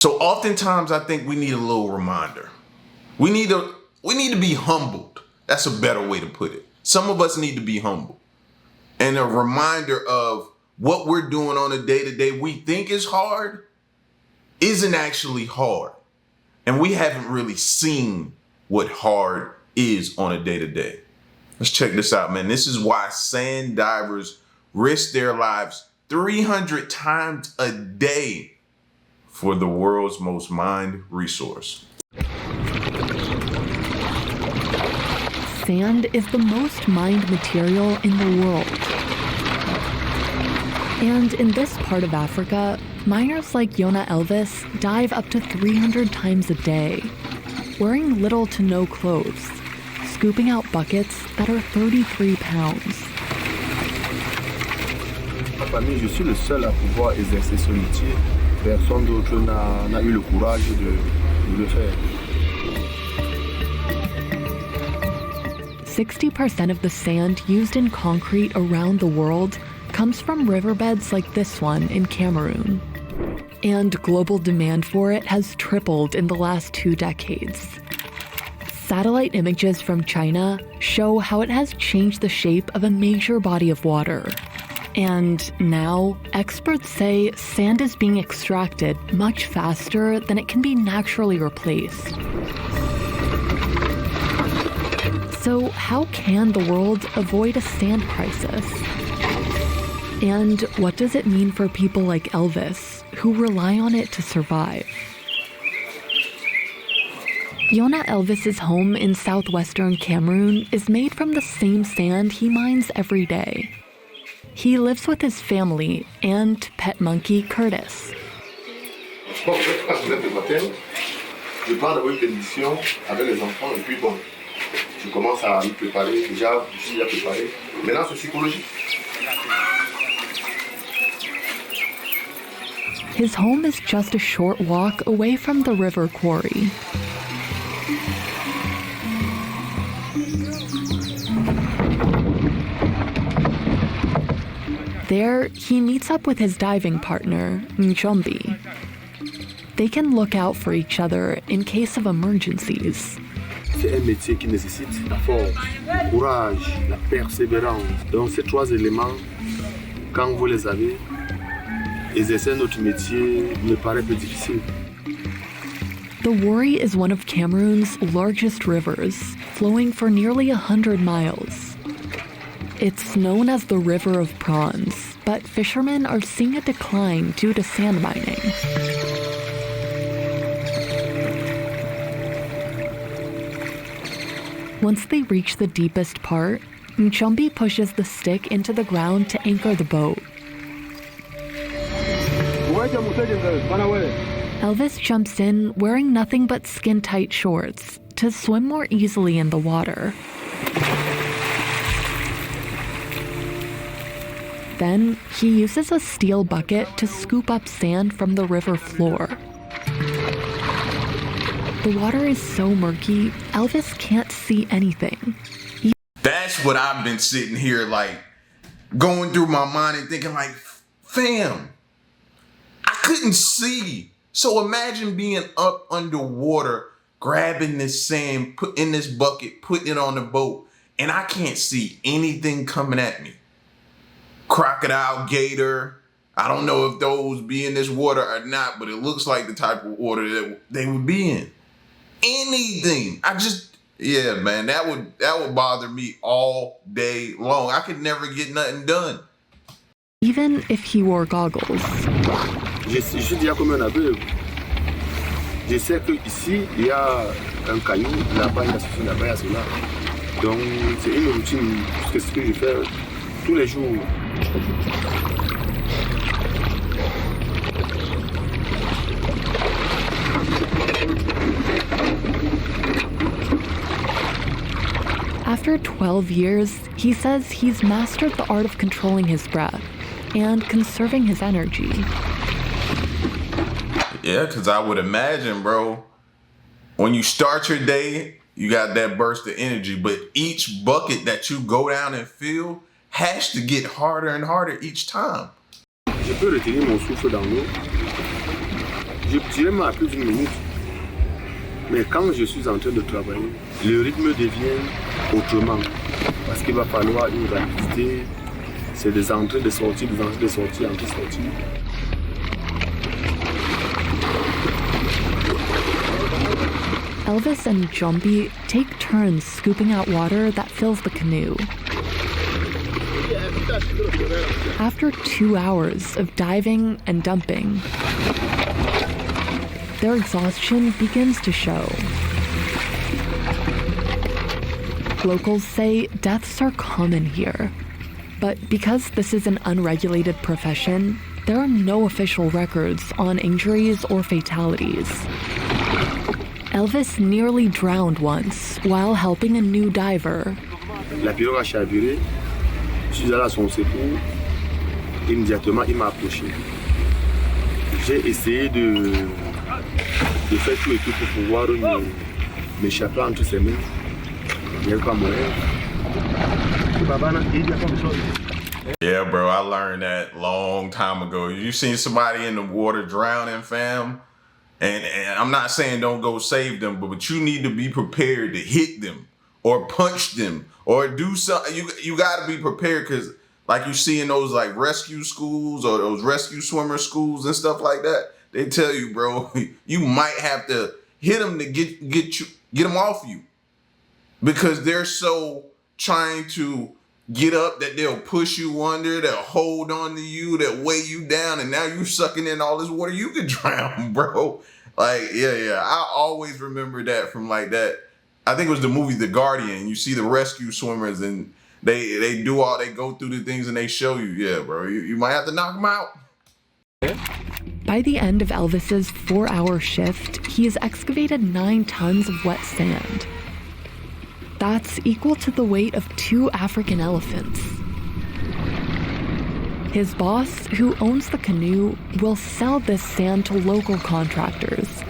So oftentimes I think we need a little reminder. We need to be humbled. That's a better way to put it. Some of us need to be humble. And a reminder of what we're doing on a day-to-day we think is hard isn't actually hard. And we haven't really seen what hard is on a day-to-day. Let's check this out, man. This is why sand divers risk their lives 300 times a day for the world's most mined resource. Sand is the most mined material in the world. And in this part of Africa, miners like Yona Elvis dive up to 300 times a day, wearing little to no clothes, scooping out buckets that are 33 pounds. Ma famille, je suis le seul à pouvoir exercer ce métier. Personne d'autre n'a eu le courage de le faire. 60% of the sand used in concrete around the world comes from riverbeds like this one in Cameroon. And global demand for it has tripled in the last 2 decades. Satellite images from China show how it has changed the shape of a major body of water. And now, experts say sand is being extracted much faster than it can be naturally replaced. So how can the world avoid a sand crisis? And what does it mean for people like Elvis, who rely on it to survive? Yona Elvis's home in southwestern Cameroon is made from the same sand he mines every day. He lives with his family and pet monkey Curtis. Je pars d'abord une émission avec les enfants et puis bon, je commence à me préparer. Déjà, je suis déjà préparé. Maintenant, c'est psychologique. His home is just a short walk away from the river quarry. There, he meets up with his diving partner, Njombi. They can look out for each other in case of emergencies. C'est un métier qui nécessite la force, le courage, la persévérance. Donc ces 3 éléments, quand vous les avez, exercer notre métier me paraît peu difficile. The Wari is one of Cameroon's largest rivers, flowing for nearly 100 miles. It's known as the River of Prawns, but fishermen are seeing a decline due to sand mining. Once they reach the deepest part, Mchombi pushes the stick into the ground to anchor the boat. Elvis jumps in wearing nothing but skin-tight shorts to swim more easily in the water. Then, he uses a steel bucket to scoop up sand from the river floor. The water is so murky, Elvis can't see anything. That's what I've been sitting here like going through my mind and thinking like, fam, I couldn't see. So imagine being up underwater, grabbing this sand, put in this bucket, putting it on the boat, and I can't see anything coming at me. Crocodile, gator, I don't know if those be in this water or not, but it looks like the type of water that they would be in. Anything. Yeah, man, that would bother me all day long. I could never get nothing done. Even if he wore goggles. Je suis déjà comme un aveugle. Je sais qu'ici, il y a un caillou, là-bas, il y a ceci, là-bas, il y a cela. Donc, c'est une routine, c'est ce que je fais tous les jours. After 12 years, he says he's mastered the art of controlling his breath and conserving his energy. Yeah, because I would imagine, bro, when you start your day, you got that burst of energy, but each bucket that you go down and fill has to get harder and harder each time. Je peux retenir mon souffle dans l'eau. je dirais même à plus d'une minute. Mais quand je suis en train de travailler, le rythme devient autrement. Parce qu'il va falloir une rapidité, c'est des entrées, des sorties, entrées, des sorties. Elvis and Jumpy take turns scooping out water that fills the canoe. After 2 hours of diving and dumping, their exhaustion begins to show. Locals say deaths are common here, but because this is an unregulated profession, there are no official records on injuries or fatalities. Elvis nearly drowned once while helping a new diver. La pirogue a chaviré, je suis allé à son secours, immédiatement il m'a approché. J'ai essayé de faire tout et tout pour pouvoir m'échapper entre ses mains. Yeah, bro, I learned that long time ago. You seen somebody in the water drowning, fam? And I'm not saying don't go save them, but you need to be prepared to hit them or punch them or do something. You got to be prepared because like you see in those like rescue schools or those rescue swimmer schools and stuff like that, they tell you, bro, you might have to hit them to get them off you. Because they're so trying to get up that they'll push you under, they'll hold on to you, they'll weigh you down, and now you're sucking in all this water. You could drown, bro. Like, yeah. I always remember that from like that. I think it was the movie The Guardian. You see the rescue swimmers and they go through the things and they show you, yeah, bro, you might have to knock them out. By the end of Elvis's 4-hour shift, he has excavated 9 tons of wet sand. That's equal to the weight of 2 African elephants. His boss, who owns the canoe, will sell this sand to local contractors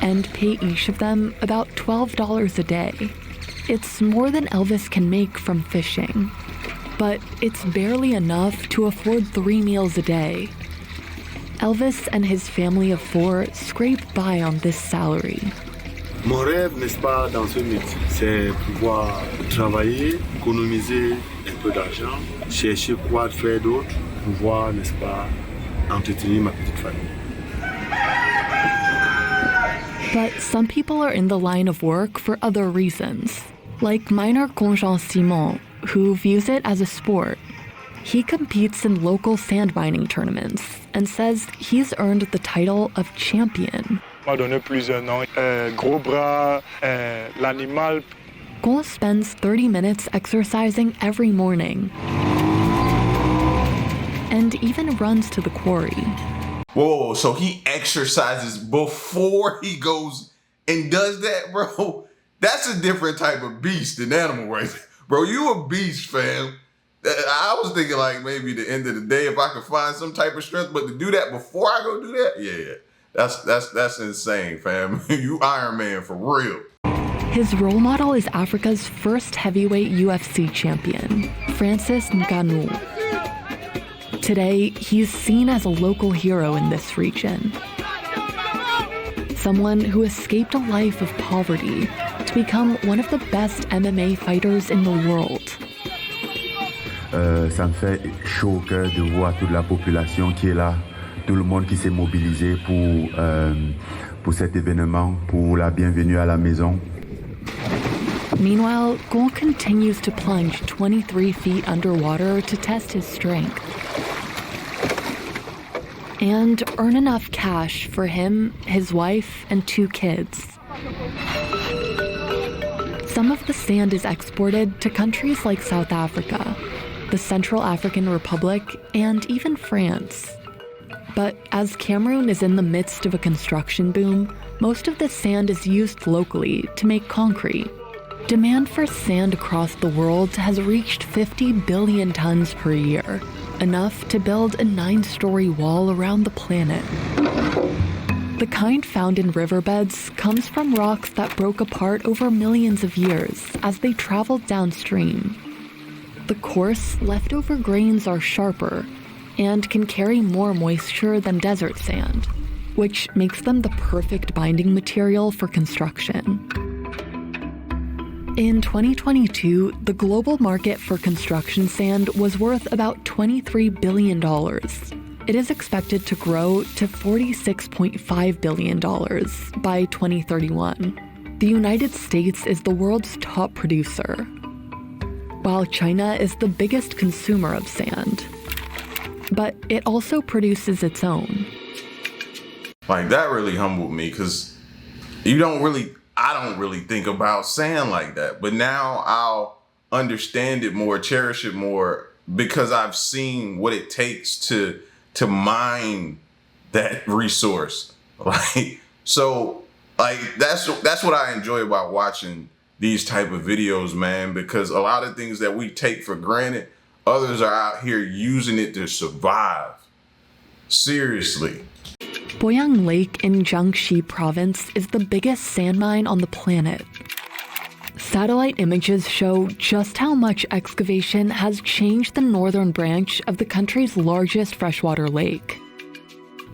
and pay each of them about $12 a day. It's more than Elvis can make from fishing, but it's barely enough to afford 3 meals a day. Elvis and his family of 4 scrape by on this salary. Mon rêve, n'est-ce pas, dans ce métier, c'est pouvoir travailler, économiser un peu d'argent, chercher quoi faire d'autre, pouvoir, n'est-ce pas, entretenir ma petite famille. But some people are in the line of work for other reasons, like miner Conjean Simon, who views it as a sport. He competes in local sand mining tournaments and says he's earned the title of champion. M'a donné plusieurs noms. Gros bras, l'animal. Gon spends 30 minutes exercising every morning and even runs to the quarry. Whoa, so he exercises before he goes and does that, bro? That's a different type of beast than animal right there. Bro, you a beast, fam. I was thinking like maybe the end of the day if I could find some type of strength, but to do that before I go do that, yeah. That's insane, fam. You Iron Man for real. His role model is Africa's first heavyweight UFC champion, Francis Ngannou. Today, he's seen as a local hero in this region. Someone who escaped a life of poverty to become one of the best MMA fighters in the world. Ça me fait chaud au cœur de voir toute la population qui est là. Tout le monde qui s'est mobilisé pour cet événement, pour la bienvenue à la maison. Meanwhile, Gon continues to plunge 23 feet underwater to test his strength and earn enough cash for him, his wife, and 2 kids. Some of the sand is exported to countries like South Africa, the Central African Republic, and even France. But as Cameroon is in the midst of a construction boom, most of the sand is used locally to make concrete. Demand for sand across the world has reached 50 billion tons per year, enough to build a 9-story wall around the planet. The kind found in riverbeds comes from rocks that broke apart over millions of years as they traveled downstream. The coarse, leftover grains are sharper and can carry more moisture than desert sand. which makes them the perfect binding material for construction. In 2022, the global market for construction sand was worth about $23 billion. It is expected to grow to $46.5 billion by 2031. The United States is the world's top producer, while China is the biggest consumer of sand. But it also produces its own. Like, that really humbled me, because I don't really think about sand like that. But now I'll understand it more, cherish it more, because I've seen what it takes to mine that resource. That's what I enjoy about watching these type of videos, man, because a lot of things that we take for granted, others are out here using it to survive. Seriously. Boyang Lake in Jiangxi province is the biggest sand mine on the planet. Satellite images show just how much excavation has changed the northern branch of the country's largest freshwater lake,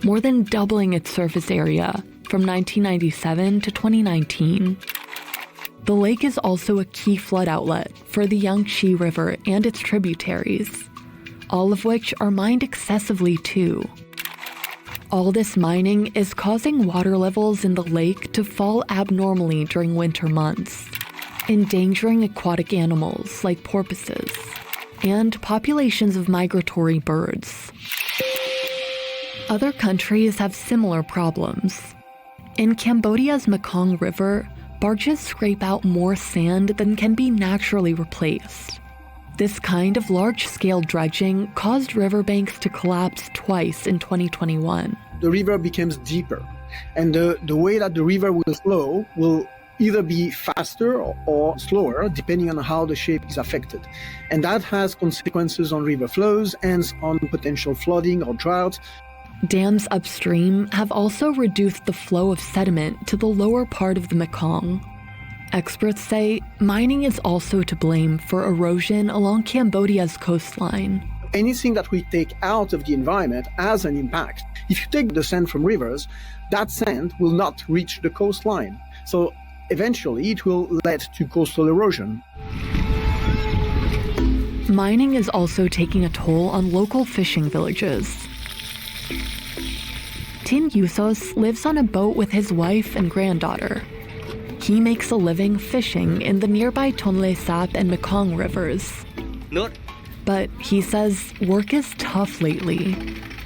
more than doubling its surface area from 1997 to 2019. The lake is also a key flood outlet for the Yangtze River and its tributaries, all of which are mined excessively too. All this mining is causing water levels in the lake to fall abnormally during winter months, endangering aquatic animals like porpoises and populations of migratory birds. Other countries have similar problems. In Cambodia's Mekong River, barges scrape out more sand than can be naturally replaced. This kind of large-scale dredging caused riverbanks to collapse twice in 2021. The river becomes deeper, and the way that the river will flow will either be faster or slower, depending on how the shape is affected. And that has consequences on river flows and on potential flooding or drought. Dams upstream have also reduced the flow of sediment to the lower part of the Mekong. Experts say mining is also to blame for erosion along Cambodia's coastline. Anything that we take out of the environment has an impact. If you take the sand from rivers, that sand will not reach the coastline. So eventually it will lead to coastal erosion. Mining is also taking a toll on local fishing villages. Tin Yusos lives on a boat with his wife and granddaughter. He makes a living fishing in the nearby Tonle Sap and Mekong rivers. But he says work is tough lately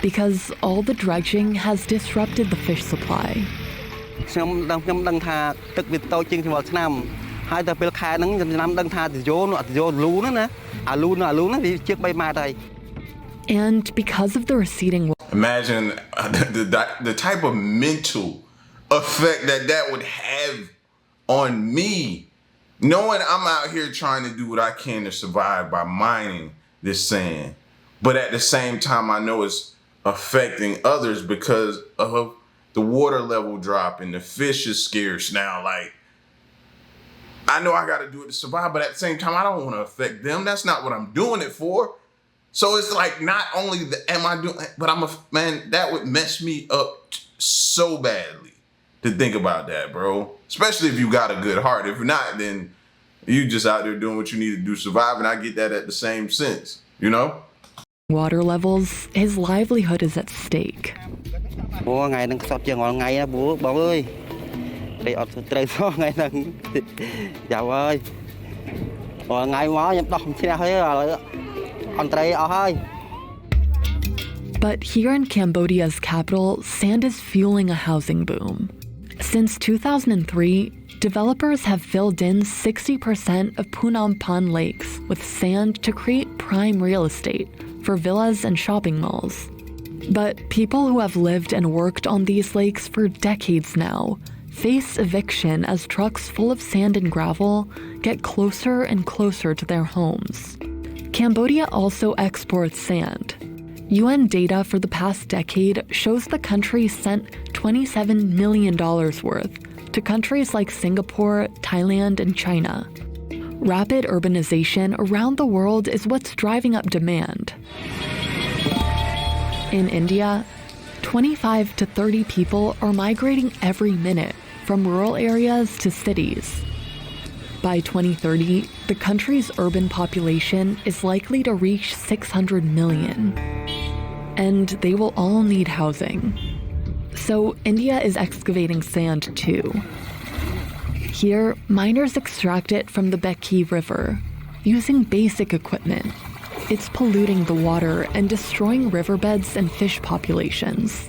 because all the dredging has disrupted the fish supply. And because of the receding water, imagine the type of mental effect that would have on me, knowing I'm out here trying to do what I can to survive by mining this sand. But at the same time, I know it's affecting others because of the water level drop and the fish is scarce now. Like, I know I got to do it to survive, but at the same time, I don't want to affect them. That's not what I'm doing it for. So it's like, not only am I doing, but man, that would mess me up so badly to think about that, bro. Especially if you got a good heart. If not, then you just out there doing what you need to do to survive. And I get that at the same sense, you know? Water levels, his livelihood is at stake. But here in Cambodia's capital, sand is fueling a housing boom. Since 2003, developers have filled in 60% of Phnom Penh lakes with sand to create prime real estate for villas and shopping malls. But people who have lived and worked on these lakes for decades now face eviction as trucks full of sand and gravel get closer and closer to their homes. Cambodia also exports sand. UN data for the past decade shows the country sent $27 million worth to countries like Singapore, Thailand, and China. Rapid urbanization around the world is what's driving up demand. In India, 25 to 30 people are migrating every minute from rural areas to cities. By 2030, the country's urban population is likely to reach 600 million. And they will all need housing. So India is excavating sand too. Here, miners extract it from the Becky River, using basic equipment. It's polluting the water and destroying riverbeds and fish populations.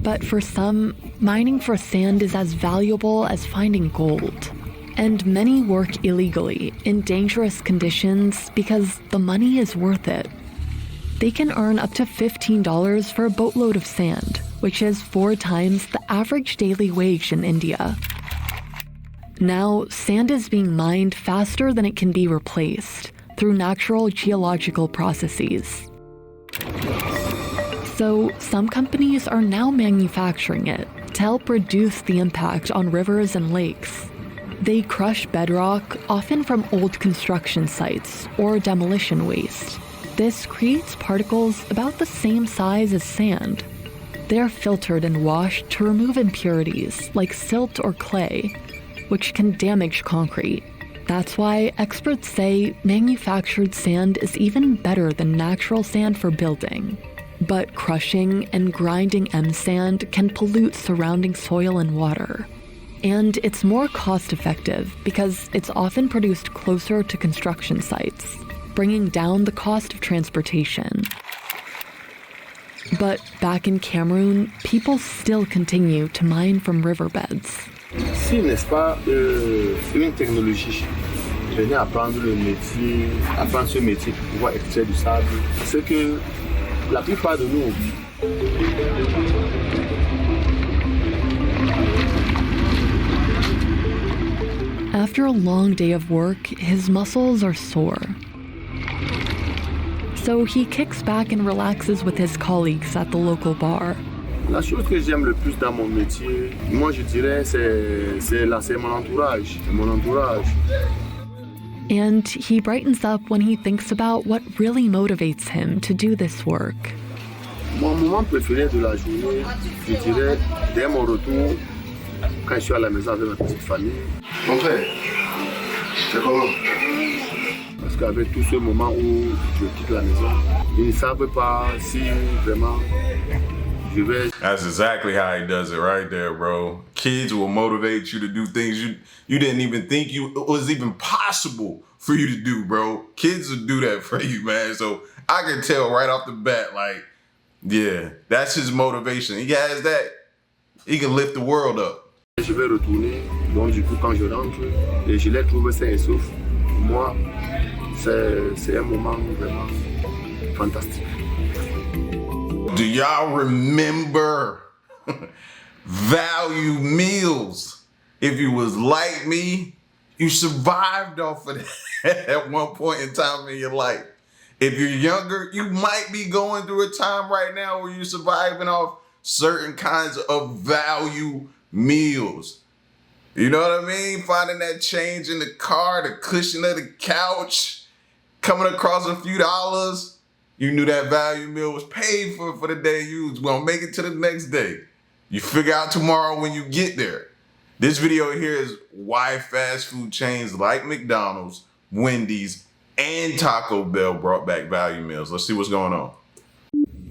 But for some, mining for sand is as valuable as finding gold. And many work illegally in dangerous conditions because the money is worth it. They can earn up to $15 for a boatload of sand, which is 4 times the average daily wage in India. Now, sand is being mined faster than it can be replaced through natural geological processes. So, some companies are now manufacturing it to help reduce the impact on rivers and lakes. They crush bedrock, often from old construction sites or demolition waste. This creates particles about the same size as sand. They're filtered and washed to remove impurities like silt or clay, which can damage concrete. That's why experts say manufactured sand is even better than natural sand for building. But crushing and grinding M-sand can pollute surrounding soil and water. And it's more cost-effective because it's often produced closer to construction sites, bringing down the cost of transportation. But back in Cameroon, people still continue to mine from riverbeds. Si, n'est-ce pas, une technologie venait apprendre le métier, apprendre ce métier pour pouvoir extraire du sable, c'est que la plupart de nous, After a long day of work, his muscles are sore. So he kicks back and relaxes with his colleagues at the local bar. la chose que j'aime le plus dans mon métier, moi je dirais, c'est mon entourage. Mon entourage. And he brightens up when he thinks about what really motivates him to do this work. Mon moment préféré de la journée, je dirais, dès mon retour, quand je suis à la maison avec ma petite famille. Mon frère, c'est comment? Parce qu'avec tout ce moment où je quitte la maison, ils ne savent pas si vraiment je vais. That's exactly how he does it right there, bro. Kids will motivate you to do things you didn't even think it was even possible for you to do, bro. Kids will do that for you, man. So I can tell right off the bat, like, yeah, that's his motivation. He has that. He can lift the world up. Je vais retourner, donc du coup quand je rentre, et je les trouve sains et saufs. Pour moi, c'est un moment vraiment fantastique. Do y'all remember value meals? If you was like me, you survived off of that at one point in time in your life. If you're younger, you might be going through a time right now where you're surviving off certain kinds of value meals. You know what I mean? Finding that change in the car, the cushion of the couch, coming across a few dollars. You knew that value meal was paid for the day you was gonna make it to the next day. You figure out tomorrow when you get there. This video here is why fast food chains like McDonald's, Wendy's, and Taco Bell brought back value meals. Let's see what's going on.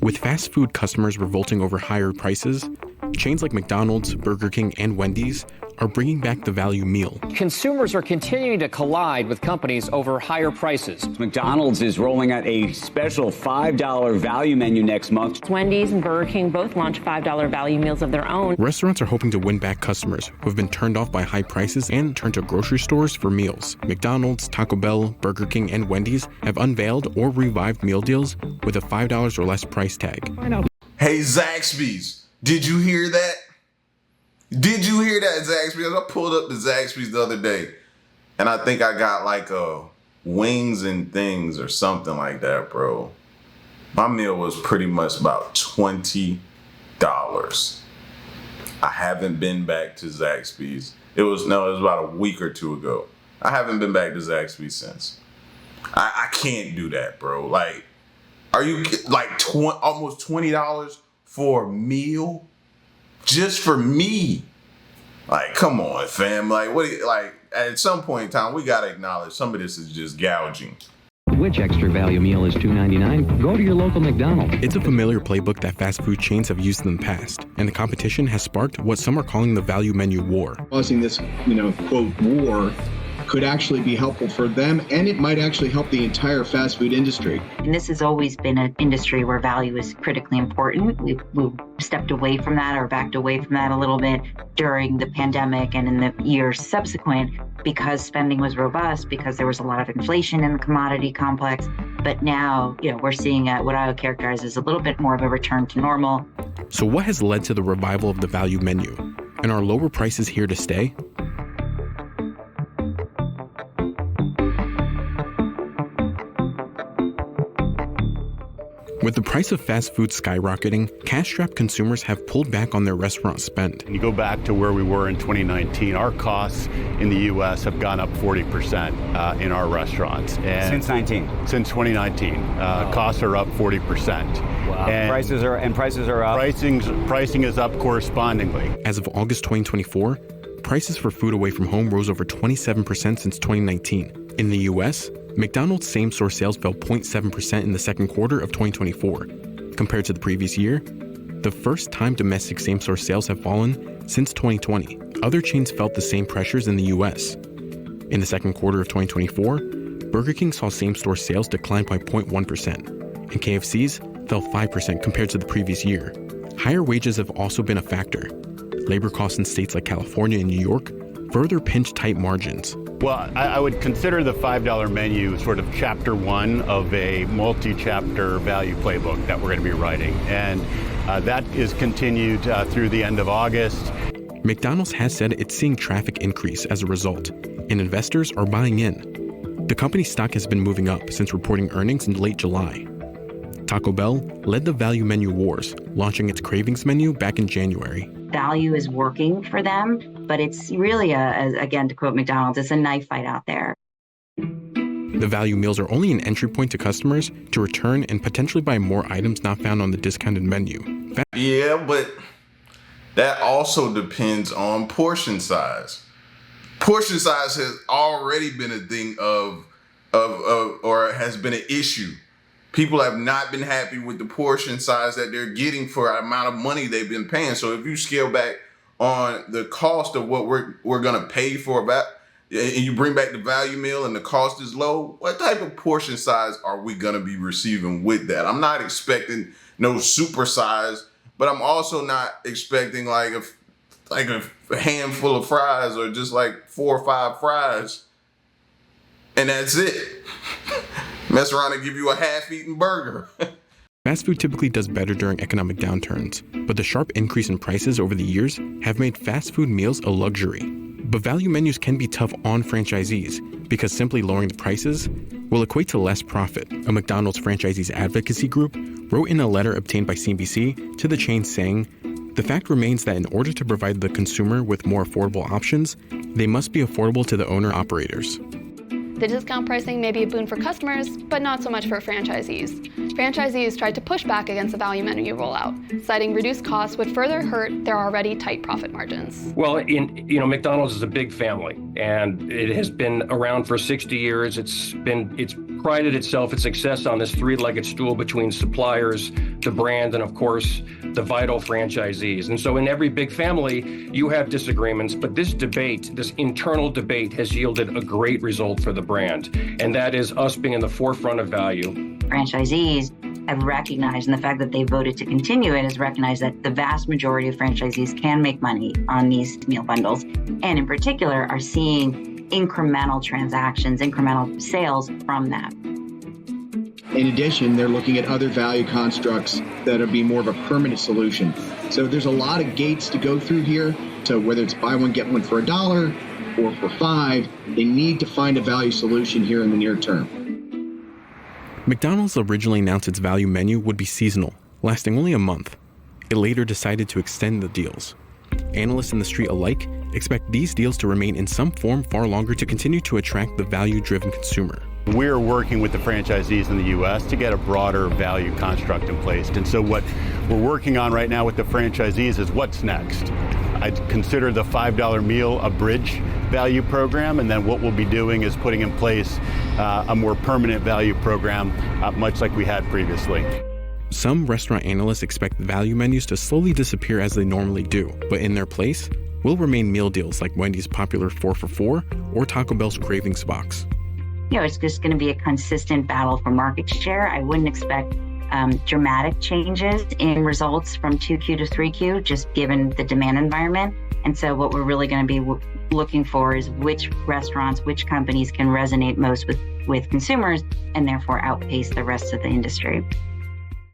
With fast food customers revolting over higher prices, chains like McDonald's, Burger King, and Wendy's are bringing back the value meal. Consumers are continuing to collide with companies over higher prices. McDonald's is rolling out a special $5 value menu next month. Wendy's and Burger King both launch $5 value meals of their own. Restaurants are hoping to win back customers who have been turned off by high prices and turn to grocery stores for meals. McDonald's, Taco Bell, Burger King, and Wendy's have unveiled or revived meal deals with a $5 or less price tag. Hey, Zaxby's, did you hear that? Did you hear that, Zaxby's? I pulled up the Zaxby's the other day, and I think I got like wings and things or something like that, bro. My meal was pretty much about $20. I haven't been back to Zaxby's. It was about a week or two ago. I haven't been back to Zaxby's since. I can't do that, bro. Like, are you like almost $20 for a meal just for me. Like, come on, fam. Like, at some point in time, we got to acknowledge some of this is just gouging. Which extra value meal is $2.99? Go to your local McDonald's. It's a familiar playbook that fast food chains have used in the past, and the competition has sparked what some are calling the value menu war. Causing this, quote, war could actually be helpful for them, and it might actually help the entire fast food industry. And this has always been an industry where value is critically important. We've stepped away from that or backed away from that a little bit during the pandemic and in the years subsequent because spending was robust, because there was a lot of inflation in the commodity complex. But now, we're seeing what I would characterize as a little bit more of a return to normal. So what has led to the revival of the value menu? And are lower prices here to stay? With the price of fast food skyrocketing, cash-strapped consumers have pulled back on their restaurant spend. You go back to where we were in 2019, our costs in the U.S. have gone up 40% in our restaurants. And Since 2019, costs are up 40%. Wow. And prices are up. Pricing is up correspondingly. As of August 2024, prices for food away from home rose over 27% since 2019. In the U.S., McDonald's same-store sales fell 0.7% in the second quarter of 2024. Compared to the previous year, the first time domestic same-store sales have fallen since 2020. Other chains felt the same pressures in the U.S. In the second quarter of 2024, Burger King saw same-store sales decline by 0.1%, and KFC's fell 5% compared to the previous year. Higher wages have also been a factor. Labor costs in states like California and New York further pinch tight margins. Well, I would consider the $5 menu sort of chapter one of a multi-chapter value playbook that we're going to be writing. And that is continued through the end of August. McDonald's has said it's seeing traffic increase as a result, and investors are buying in. The company's stock has been moving up since reporting earnings in late July. Taco Bell led the value menu wars, launching its Cravings menu back in January. Value is working for them, but it's really, again, to quote McDonald's, it's a knife fight out there. The value meals are only an entry point to customers to return and potentially buy more items not found on the discounted menu. Yeah, but that also depends on portion size. Portion size has already been a thing or has been an issue. People have not been happy with the portion size that they're getting for the amount of money they've been paying. So if you scale back on the cost of what we're gonna pay for and you bring back the value meal and the cost is low, what type of portion size are we gonna be receiving with that? I'm not expecting no super size, but I'm also not expecting like a handful of fries or just like 4 or 5 fries and that's it. Mess around and give you a half-eaten burger. Fast food typically does better during economic downturns, but the sharp increase in prices over the years have made fast food meals a luxury. But value menus can be tough on franchisees because simply lowering the prices will equate to less profit. A McDonald's franchisees advocacy group wrote in a letter obtained by CNBC to the chain saying, "The fact remains that in order to provide the consumer with more affordable options, they must be affordable to the owner-operators." The discount pricing may be a boon for customers, but not so much for franchisees. Franchisees tried to push back against the value menu rollout, citing reduced costs would further hurt their already tight profit margins. Well, McDonald's is a big family, and it has been around for 60 years. It's prided itself, its success on this three-legged stool between suppliers, the brand, and of course, the vital franchisees. And so in every big family, you have disagreements, but this internal debate has yielded a great result for the brand, and that is us being in the forefront of value. Franchisees have recognized, and the fact that they voted to continue it has recognized that the vast majority of franchisees can make money on these meal bundles, and in particular are seeing incremental transactions, incremental sales from that. In addition, they're looking at other value constructs that will be more of a permanent solution. So there's a lot of gates to go through here. So whether it's buy one, get one for $1 or for $5, they need to find a value solution here in the near term. McDonald's originally announced its value menu would be seasonal, lasting only a month. It later decided to extend the deals. Analysts in the street alike expect these deals to remain in some form far longer to continue to attract the value-driven consumer. We're working with the franchisees in the U.S. to get a broader value construct in place. And so what we're working on right now with the franchisees is what's next. I'd consider the $5 meal a bridge value program, and then what we'll be doing is putting in place a more permanent value program, much like we had previously. Some restaurant analysts expect value menus to slowly disappear as they normally do, but in their place will remain meal deals like Wendy's popular 4 for $4 or Taco Bell's Cravings Box. It's just going to be a consistent battle for market share. I wouldn't expect dramatic changes in results from 2Q to 3Q, just given the demand environment. And so what we're really going to be looking for is which restaurants, which companies can resonate most with consumers and therefore outpace the rest of the industry.